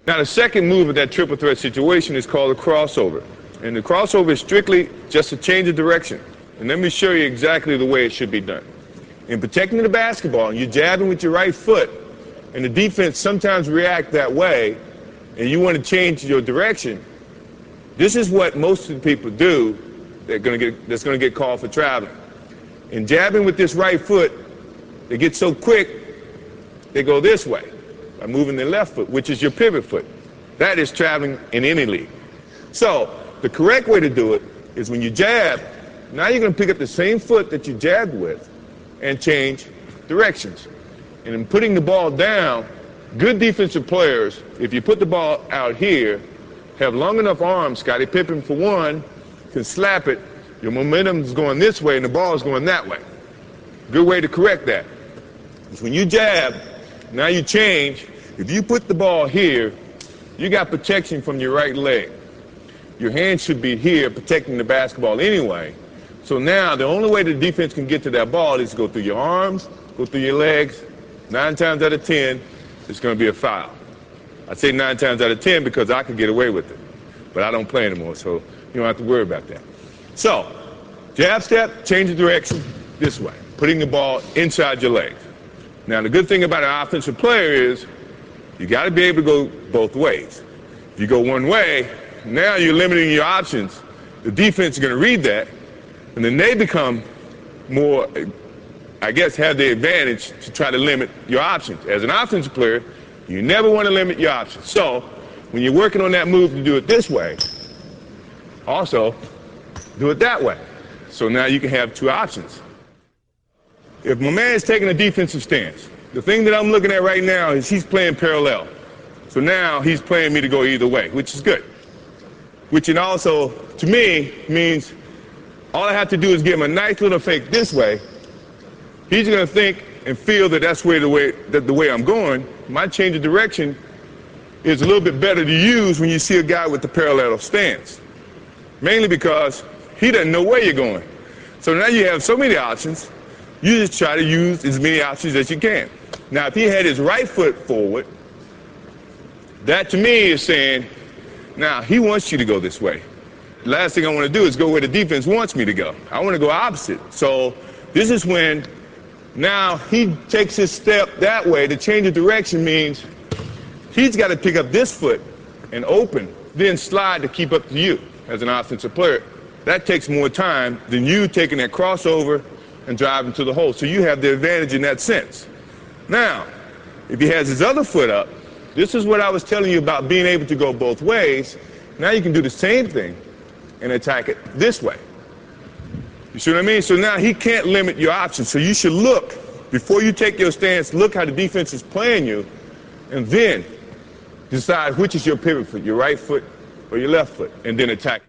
Now, the second move of that triple threat situation is called a crossover. And the crossover is strictly just a change of direction. And let me show you exactly the way it should be done. In protecting the basketball, you're jabbing with your right foot, and the defense sometimes react that way, and you want to change your direction. This is what most of the people do that's going to get called for traveling. In jabbing with this right foot, they get so quick, they go this way by moving their left foot, which is your pivot foot. That is traveling in any league. So the correct way to do it is when you jab, now you're going to pick up the same foot that you jabbed with and change directions. And in putting the ball down, good defensive players, if you put the ball out here, have long enough arms. Scottie Pippen, for one, can slap it. Your momentum is going this way and the ball is going that way. Good way to correct that is when you jab, now you change. If you put the ball here, you got protection from your right leg. Your hand should be here protecting the basketball anyway. So now the only way the defense can get to that ball is to go through your arms, go through your legs. 9 times out of 10, it's going to be a foul. I say 9 times out of 10 because I could get away with it. But I don't play anymore, so you don't have to worry about that. So, jab step, change the direction this way, putting the ball inside your legs. Now, the good thing about an offensive player is you got to be able to go both ways. If you go one way, now you're limiting your options. The defense is going to read that, and then they become more, I guess, have the advantage to try to limit your options. As an offensive player, you never want to limit your options. So when you're working on that move to do it this way, also do it that way. So now you can have two options. If my man is taking a defensive stance, the thing that I'm looking at right now is he's playing parallel. So now he's playing me to go either way, which is good. Which it also, to me, means all I have to do is give him a nice little fake this way. He's going to think and feel that that's the way I'm going. My change of direction is a little bit better to use when you see a guy with the parallel stance. Mainly because he doesn't know where you're going. So now you have so many options, you just try to use as many options as you can. Now, if he had his right foot forward, that to me is saying, now he wants you to go this way. The last thing I want to do is go where the defense wants me to go. I want to go opposite. So this is when now he takes his step that way. To change of direction means he's got to pick up this foot and open, then slide to keep up to you as an offensive player. That takes more time than you taking that crossover and driving to the hole. So you have the advantage in that sense. Now, if he has his other foot up, this is what I was telling you about being able to go both ways. Now you can do the same thing and attack it this way. You see what I mean? So now he can't limit your options. So you should look, before you take your stance, look how the defense is playing you, and then decide which is your pivot foot, your right foot or your left foot, and then attack.